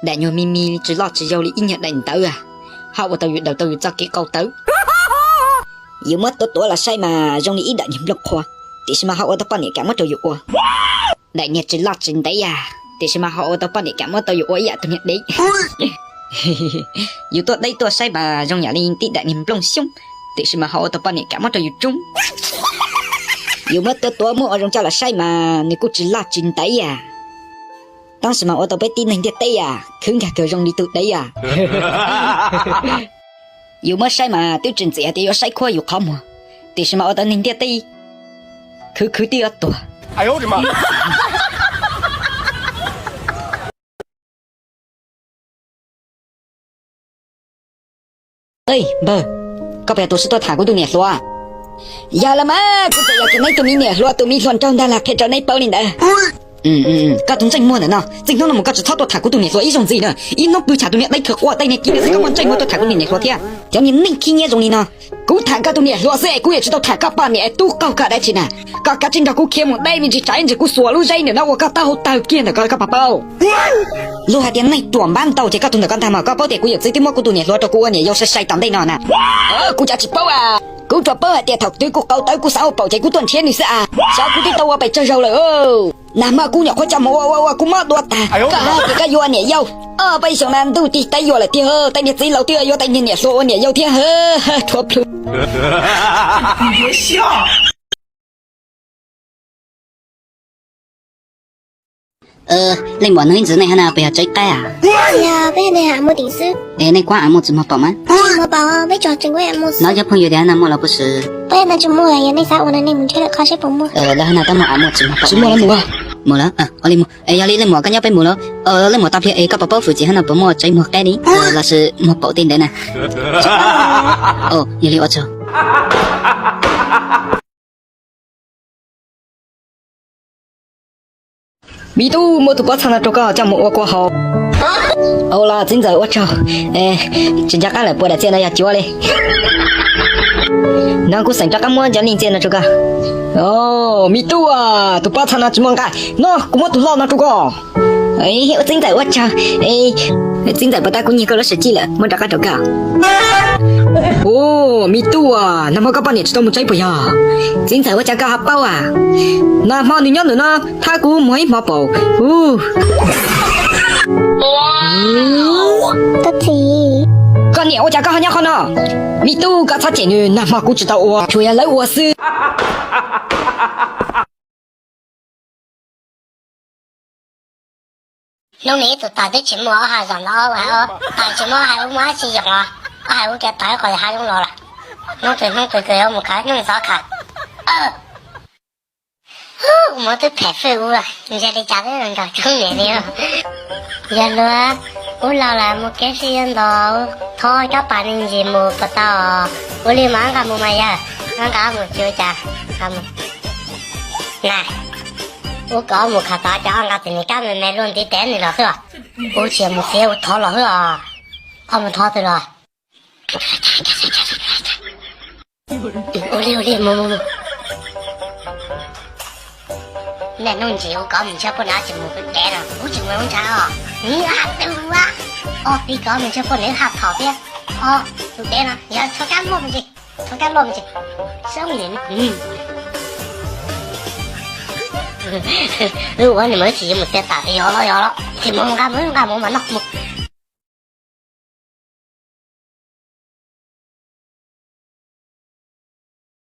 Đã nhờ Mimi chỉ lo chỉ dâu lý ít nhận đánh tới à. Họ vào tàu đầu tàu cho cái câu tới. Dù mất tôi là sai mà dòng lý ít đã nhầm lộc khoa. Thì xem mà họ vào tàu này cả mất tàu dụ. Đã nhờ chỉ lo chính đấy à. Thì xem mà họ vào tàu này cả mất tàu dụ dạ tôi nhận đấy. Dù tôi đây tôi sai mà dòng nhà linh tí đã nhầm lông xung. Thì xem mà họ vào tàu này cả mất tàu dụ chung. Dù mất tôi mua ở trong cho là sai mà nếu cô chỉ lo chính đấy à.当时嘛，我都被叮人的对呀，看看各种里头对呀。有么晒嘛，丢真子也得要晒快有好么？但是嘛，我都人的对，可的要多。哎呦我的妈！哎，不，搞不要都是多谈过多年说啊。要了嘛，กูจะอยากจะในตัวนี้เนี่ยรัวตัวมีส่วนจ้องได้ละแค่จะในเป้านี่นะก็ต้องใจมั่วน่ะเนาะจริงๆแล้วมันก็จะเท่าตัวถ่ายกูตัวเนี่ยตัวอีสงสีเนาะอีน้องปืนฉาตัวเนี่ยได้เถอะว่าได้เนี่ยกินแล้วก็มันใจมั่วตัวถ่ายกูเนี่ยตัวเที่ยเดี๋ยวนี้นิ่งขี้เงี้ยตรงนี้เนาะกูถ่ายก็ตัวเนี่ยรัวเซ่กู也知道ถ่ายก็ป้าเนี่ยตู้ก็ได้ชินะก็จริงๆกูเข้มได้มีจิตใจจิกูสัวรู้ใจเนี่ยนะว่าก็เต้าเกี้ยเนี่ยก็ป้าเป้ารู้หาเดี๋ยวในตัวบ้านเต้าจะก็ตัวเนี่ยก็ทำมาก็เป้าเด็กกูอยากซื้อที่มั่วกูตัวเนี่ยรัวตัวกูเนี่ย要是晒当ได้เนาะนะกูจะจิเป้าอ่ะกูจะเป้าเดี๋ยวถกตัวกูเกาเต้ากูสาวเป้าใจกูตัวเทียนนี่สิอ่ะสาวกูที่ตัวไปเจอเราเลย那么姑娘快叫我姑妈多大？个好这个药你要，背上难度的带药来贴呵，带你自己老爹要带你说我你要贴呵，脱不？你别笑。你冇能子你还那不要追带啊？呀，bây giờ này mua điện sư. Này qua ám một mà bảo吗？我bảo bây giờ chính quy ám. Nói cho朋友的那么了不是？bây giờ就mua了，那啥我那你们觉得开始不mua？那那当么ám một mà bảo？是mua了mua啊？mua了啊，我哩mua。要你mua，跟要被mua了。你mua搭票个宝宝附近还能不mua追mua带的？那是mua保定的呢。要你我走。米都没土包藏了这个叫我过好。好啦，今早我走，真家干了不来见了要叫嘞。那我生这个么叫你见了这个？米都啊，土包藏了怎么干？那我们土老那这个。我今早我走，今早不带姑娘过了实际了，没这个这个。米都啊，那么个半年知道没追不呀？今早我讲个包啊，那么你要呢？他姑没毛包，得体。个年我讲个好鸟好呢，米都个他姐女，那么姑知道我，主要来我是。lúc này tụi ta tới chuyện mua hai dòng đó phải không? Tại chuyện mua hai ông má sử dụng à? Hai ông kia tới coi hai ông lo là. Nó cười một cái nó sao cả. Mua tôi phải phê u rồi. Giờ đi trả tới lần đầu chung nhẹ đi rồi. Giờ nữa, u lâu là một cái gì đó thôi các bạn nên gì mua bắt đầu. U đi mang cả mua mày à? Mang cả một chiều chả. Này. 我搞木卡大家俺这里干妹妹弄的带你了是吧？我去木些我掏了是吧？他们掏的了。我哩木。那弄起我搞明确不拿起木不带了，我就弄啥啊？你还对啊？你搞明确不能还跑的？就带了，你要抽干落不去，生人如果你们自己没得打的，要了，怎么干嘛嘛？